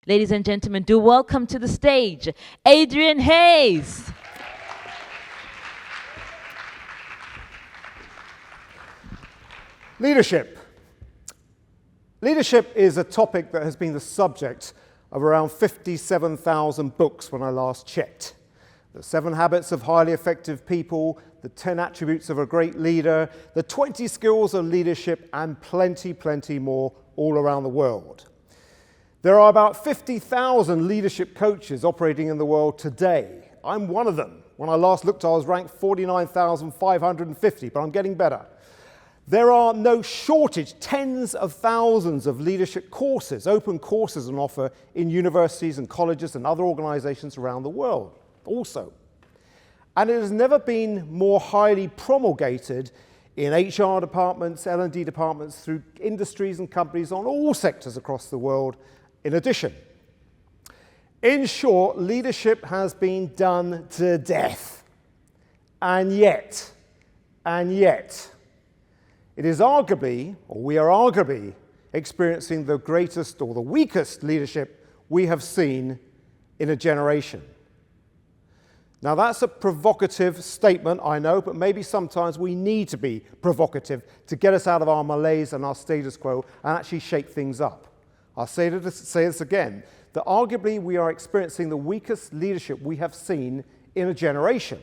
Ladies and gentlemen, do welcome to the stage, Adrian Hayes. Leadership. Leadership is a topic that has been the subject of around 57,000 books when I last checked. The 7 Habits of Highly Effective People, the 10 Attributes of a Great Leader, the 20 Skills of Leadership, and plenty more all around the world. There are about 50,000 leadership coaches operating in the world today. I'm one of them. When I last looked, I was ranked 49,550, but I'm getting better. There are no shortage, tens of thousands of leadership courses, open courses on offer in universities and colleges and other organizations around the world also. And it has never been more highly promulgated in HR departments, L&D departments, through industries and companies on all sectors across the world in addition. In short, leadership has been done to death. And yet, it is arguably, or we are arguably, experiencing the greatest or the weakest leadership we have seen in a generation. Now that's a provocative statement, I know, but maybe sometimes we need to be provocative to get us out of our malaise and our status quo and actually shake things up. I'll say this again, that arguably we are experiencing the weakest leadership we have seen in a generation.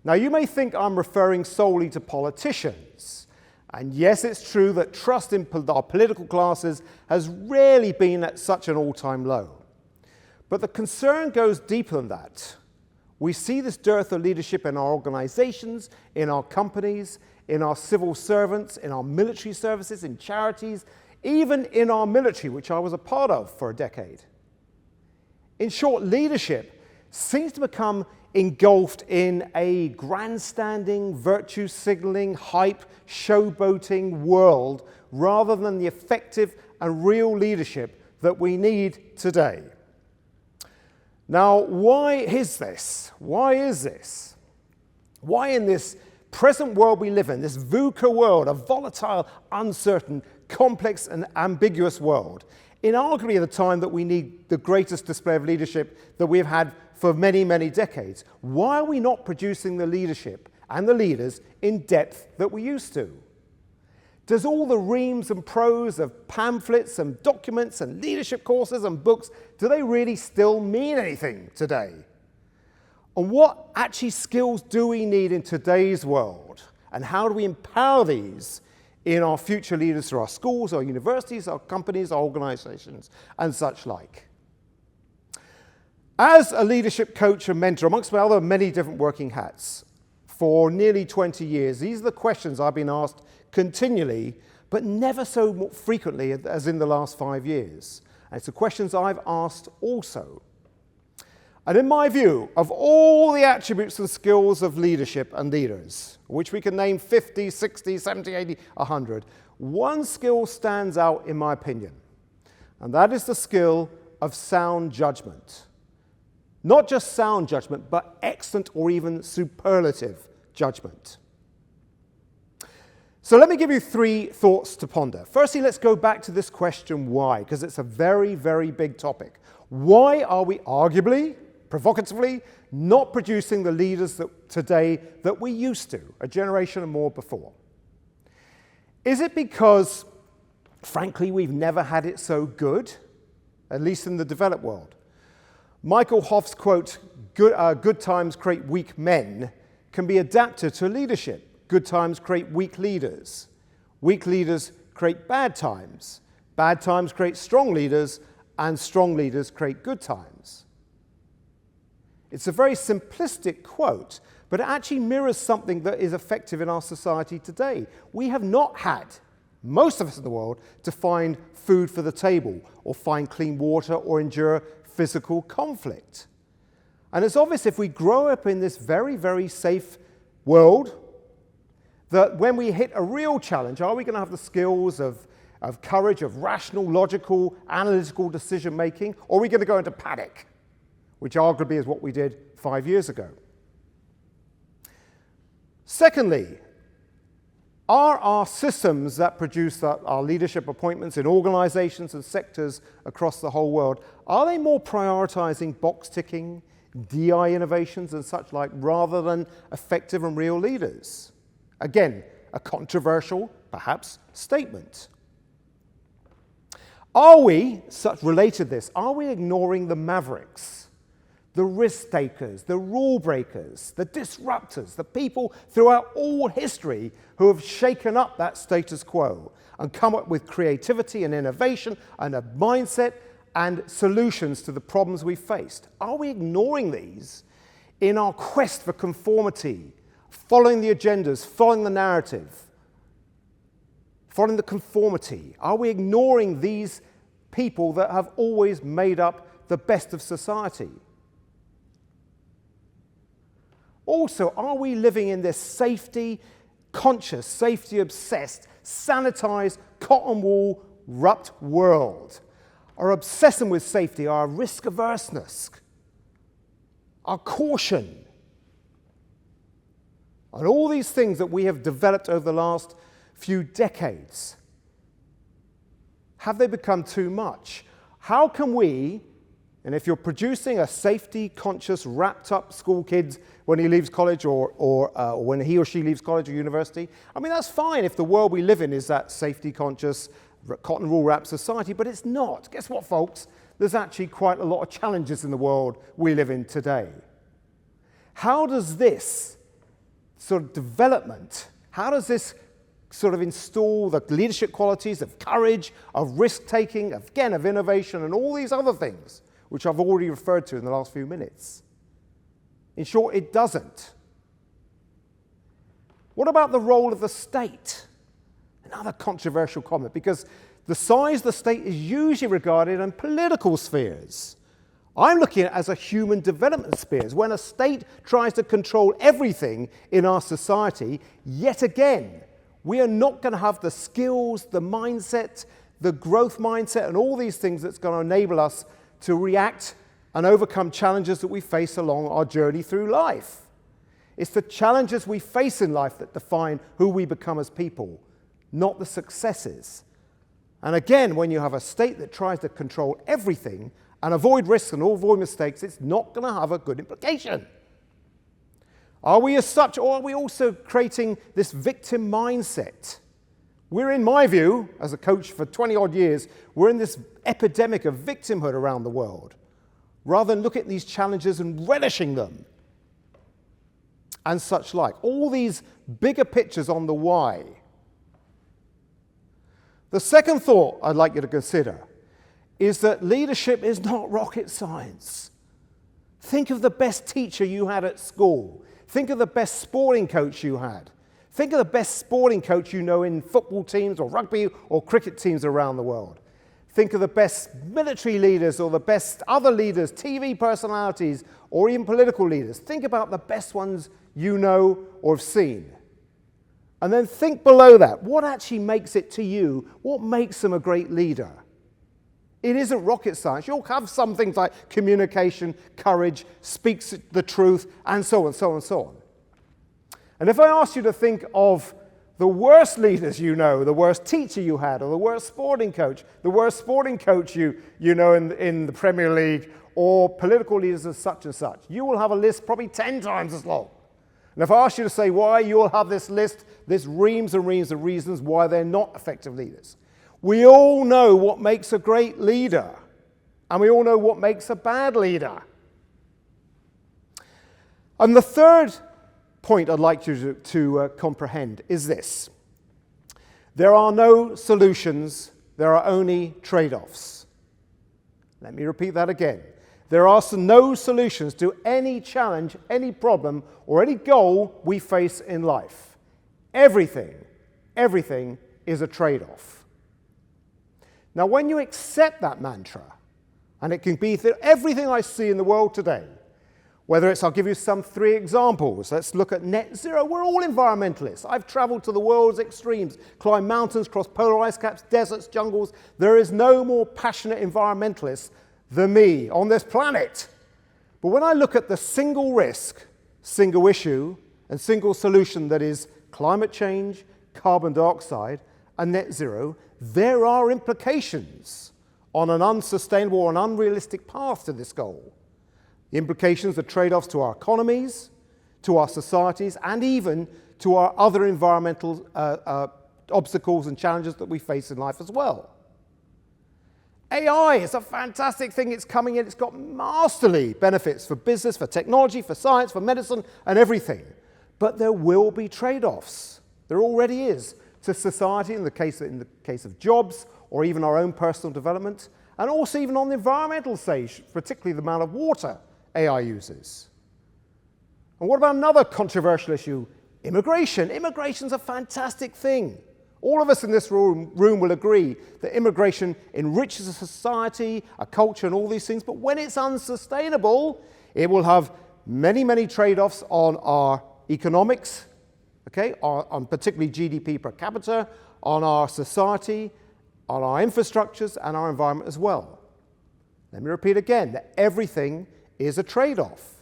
Now you may think I'm referring solely to politicians. And yes, it's true that trust in our political classes has rarely been at such an all-time low. But the concern goes deeper than that. We see this dearth of leadership in our organizations, in our companies, in our civil servants, in our military services, in charities, even in our military, which I was a part of for a decade. In short, leadership seems to become engulfed in a grandstanding, virtue signaling, hype, showboating world rather than the effective and real leadership that we need today. Now, why is this? Why is this? Why in this present world we live in, this VUCA world, a volatile, uncertain, complex and ambiguous world, in arguably the time that we need the greatest display of leadership that we've had for many decades, why are we not producing the leadership and the leaders in depth that we used to? Does all the reams and prose of pamphlets and documents and leadership courses and books, do they really still mean anything today? And what actually skills do we need in today's world? And how do we empower these in our future leaders through our schools, our universities, our companies, our organizations, and such like? As a leadership coach and mentor, amongst my other many different working hats, for nearly 20 years, these are the questions I've been asked continually, but never so frequently as in the last 5 years. And it's the questions I've asked also. And in my view, of all the attributes and skills of leadership and leaders, which we can name 50, 60, 70, 80, 100, one skill stands out in my opinion, and that is the skill of sound judgment. Not just sound judgment, but excellent or even superlative judgment. So let me give you 3 thoughts to ponder. Firstly, let's go back to this question, why? Because it's a very big topic. Why are we arguably, provocatively, not producing the leaders today that we used to, a generation or more before? Is it because, frankly, we've never had it so good, at least in the developed world? Michael Hoff's quote, good times create weak men, can be adapted to leadership. Good times create weak leaders. Weak leaders create bad times. Bad times create strong leaders, and strong leaders create good times. It's a very simplistic quote, but it actually mirrors something that is effective in our society today. We have not had, most of us in the world, to find food for the table, or find clean water, or endure physical conflict. And it's obvious if we grow up in this very safe world, that when we hit a real challenge, are we going to have the skills of courage, of rational, logical, analytical decision making, or are we going to go into panic, which arguably is what we did 5 years ago? Secondly, Are our systems that produce our leadership appointments in organizations and sectors across the whole world, are they more prioritizing box ticking, DI innovations and such like, rather than effective and real leaders? Again, a controversial, perhaps, statement. Are we, related to this, are we ignoring the mavericks? The risk takers, the rule breakers, the disruptors, the people throughout all history who have shaken up that status quo and come up with creativity and innovation and a mindset and solutions to the problems we faced. Are we ignoring these in our quest for conformity, following the agendas, following the narrative, following the conformity? Are we ignoring these people that have always made up the best of society? Also, are we living in this safety-conscious, safety-obsessed, sanitized, cotton wool, wrapped world? Our obsession with safety, our risk-averseness, our caution, and all these things that we have developed over the last few decades, have they become too much? How can we, and if you're producing a safety-conscious, wrapped-up school kid when he leaves college or when he or she leaves college or university, I mean, that's fine if the world we live in is that safety-conscious, cotton wool wrapped society, but it's not. Guess what, folks? There's actually quite a lot of challenges in the world we live in today. How does this sort of development, how does this sort of install the leadership qualities of courage, of risk-taking, of innovation, and all these other things, which I've already referred to in the last few minutes? In short, it doesn't. What about the role of the state? Another controversial comment, because the size of the state is usually regarded in political spheres. I'm looking at it as a human development spheres. When a state tries to control everything in our society, yet again, we are not going to have the skills, the mindset, the growth mindset, and all these things that's going to enable us to react and overcome challenges that we face along our journey through life. It's the challenges we face in life that define who we become as people, not the successes. And again, when you have a state that tries to control everything and avoid risks and avoid mistakes, it's not going to have a good implication. Are we as such, or are we also creating this victim mindset? We're, in my view, as a coach for 20-odd years, we're in this epidemic of victimhood around the world, rather than look at these challenges and relishing them, and such like. All these bigger pictures on the why. The second thought I'd like you to consider is that leadership is not rocket science. Think of the best teacher you had at school. Think of the best sporting coach you had. Think of the best sporting coach you know in football teams or rugby or cricket teams around the world. Think of the best military leaders or the best other leaders, TV personalities, or even political leaders. Think about the best ones you know or have seen. And then think below that, what actually makes it to you? What makes them a great leader? It isn't rocket science. You'll have some things like communication, courage, speaks the truth, and so on, so on, so on. And if I asked you to think of the worst leaders you know, the worst teacher you had, or the worst sporting coach you know in the Premier League, or political leaders as such and such, you will have a list probably 10 times as long. And if I ask you to say why, you will have this list, this reams and reams of reasons why they're not effective leaders. We all know what makes a great leader, and we all know what makes a bad leader. And the third point I'd like you to comprehend is this. There are no solutions, there are only trade-offs. Let me repeat that again. There are no solutions to any challenge, any problem, or any goal we face in life. Everything is a trade-off. Now, when you accept that mantra, and it can be everything I see in the world today, whether it's, I'll give you some 3 examples. Let's look at net zero. We're all environmentalists. I've traveled to the world's extremes, climbed mountains, crossed polar ice caps, deserts, jungles. There is no more passionate environmentalist than me on this planet. But when I look at the single risk, single issue, and single solution that is climate change, carbon dioxide, and net zero, there are implications on an unsustainable or an unrealistic path to this goal. The implications are trade-offs to our economies, to our societies, and even to our other environmental obstacles and challenges that we face in life as well. AI is a fantastic thing. It's coming in. It's got masterly benefits for business, for technology, for science, for medicine, and everything. But there will be trade-offs. There already is to society in the case of jobs or even our own personal development, and also even on the environmental stage, particularly the amount of water AI uses. And what about another controversial issue? Immigration. Immigration's a fantastic thing. All of us in this room will agree that immigration enriches a society, a culture, and all these things, but when it's unsustainable, it will have many, many trade-offs on our economics, okay, on particularly GDP per capita, on our society, on our infrastructures, and our environment as well. Let me repeat again, that everything is a trade-off.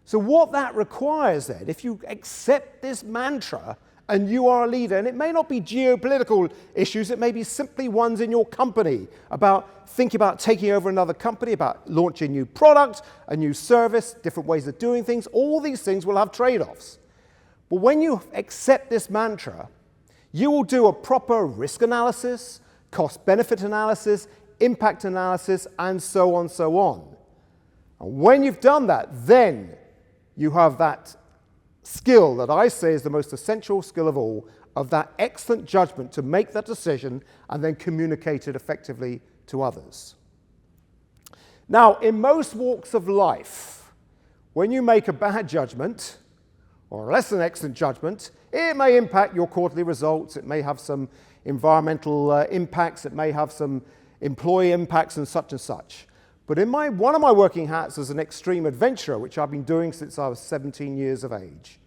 So what that requires then, if you accept this mantra and you are a leader, and it may not be geopolitical issues, it may be simply ones in your company, about thinking about taking over another company, about launching a new product, a new service, different ways of doing things, all these things will have trade-offs. But when you accept this mantra, you will do a proper risk analysis, cost-benefit analysis, impact analysis, and so on, so on. And when you've done that, then you have that skill that I say is the most essential skill of all, of that excellent judgment to make that decision and then communicate it effectively to others. Now, in most walks of life, when you make a bad judgment, or less than excellent judgment, it may impact your quarterly results, it may have some environmental impacts, it may have some employee impacts and such. But in one of my working hats as an extreme adventurer, which I've been doing since I was 17 years of age,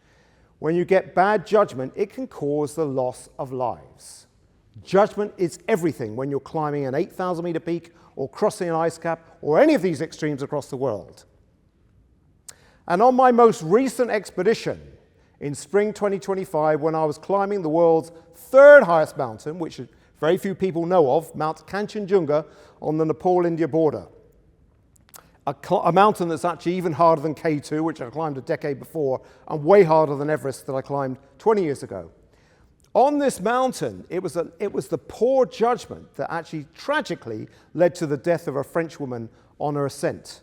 when you get bad judgment, it can cause the loss of lives. Judgment is everything when you're climbing an 8,000 meter peak or crossing an ice cap or any of these extremes across the world. And on my most recent expedition in spring 2025, when I was climbing the world's third highest mountain, which very few people know of, Mount Kanchenjunga on the Nepal-India border, a mountain that's actually even harder than K2, which I climbed a decade before, and way harder than Everest that I climbed 20 years ago. On this mountain, it was the poor judgment that actually tragically led to the death of a French woman on her ascent.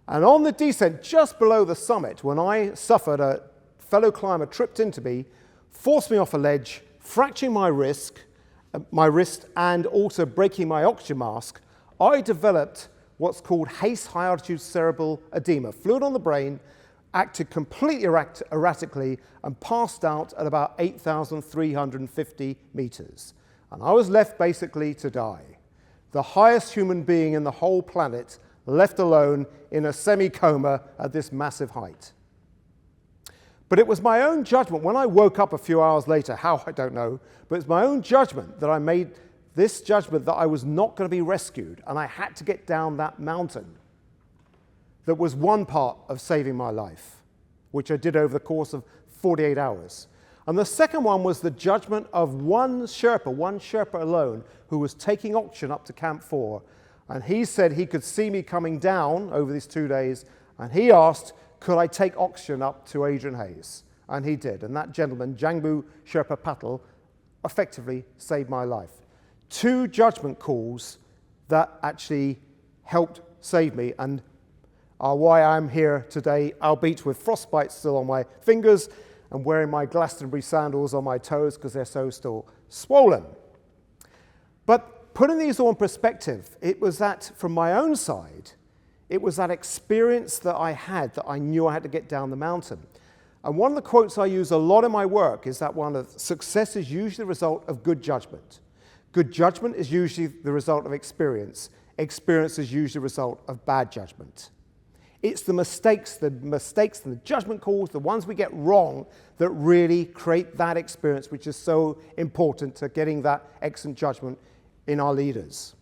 And on the descent, just below the summit, when I suffered, a fellow climber tripped into me, forced me off a ledge, fracturing my wrist, and also breaking my oxygen mask, I developed what's called HACE, high altitude cerebral edema. Fluid on the brain, acted completely erratically, and passed out at about 8,350 meters. And I was left basically to die. The highest human being in the whole planet, left alone in a semi-coma at this massive height. But it was my own judgment. When I woke up a few hours later, how I don't know, but it's my own judgment that I made this judgment that I was not going to be rescued and I had to get down that mountain. That was one part of saving my life, which I did over the course of 48 hours. And the second one was the judgment of one Sherpa alone, who was taking oxygen up to Camp 4. And he said he could see me coming down over these 2 days, and he asked, could I take oxygen up to Adrian Hayes? And he did. And that gentleman, Jangbu Sherpa Patel, effectively saved my life. 2 judgment calls that actually helped save me and are why I'm here today, albeit with frostbite still on my fingers and wearing my Glastonbury sandals on my toes because they're so still swollen. But putting these all in perspective, it was that from my own side, it was that experience that I had that I knew I had to get down the mountain. And one of the quotes I use a lot in my work is that one of success is usually the result of good judgment. Good judgment is usually the result of experience. Experience is usually the result of bad judgment. It's the mistakes and the judgment calls, the ones we get wrong, that really create that experience, which is so important to getting that excellent judgment in our leaders.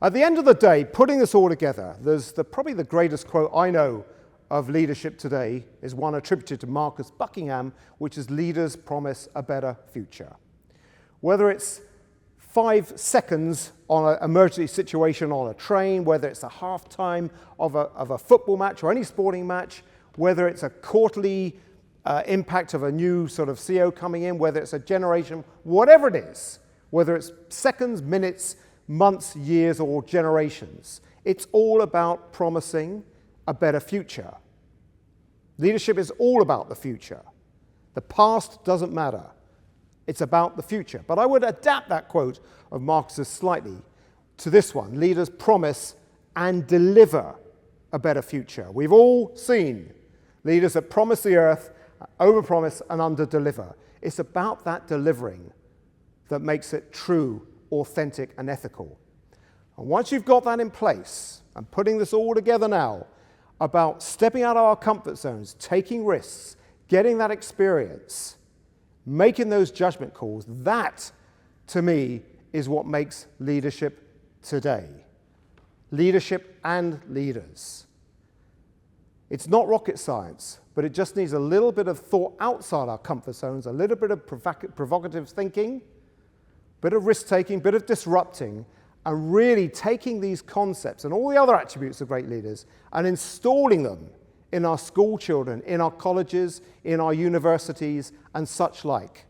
At the end of the day, putting this all together, there's probably the greatest quote I know of leadership today is one attributed to Marcus Buckingham, which is leaders promise a better future. Whether it's 5 seconds on an emergency situation on a train, whether it's a halftime of a football match or any sporting match, whether it's a quarterly impact of a new sort of CEO coming in, whether it's a generation, whatever it is, whether it's seconds, minutes, months, years, or generations, it's all about promising a better future. Leadership is all about the future. The past doesn't matter. It's about the future. But I would adapt that quote of Marcus's slightly to this one. Leaders promise and deliver a better future. We've all seen leaders that promise the earth, overpromise and underdeliver. It's about that delivering that makes it true, authentic and ethical. And once you've got that in place, and putting this all together now, about stepping out of our comfort zones, taking risks, getting that experience, making those judgment calls, that, to me, is what makes leadership today. Leadership and leaders. It's not rocket science, but it just needs a little bit of thought outside our comfort zones, a little bit of provocative thinking, bit of risk-taking, bit of disrupting, and really taking these concepts and all the other attributes of great leaders and installing them in our school children, in our colleges, in our universities, and such like.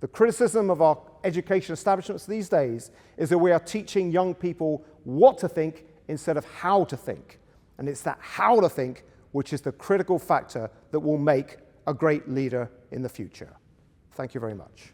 The criticism of our education establishments these days is that we are teaching young people what to think instead of how to think. And it's that how to think which is the critical factor that will make a great leader in the future. Thank you very much.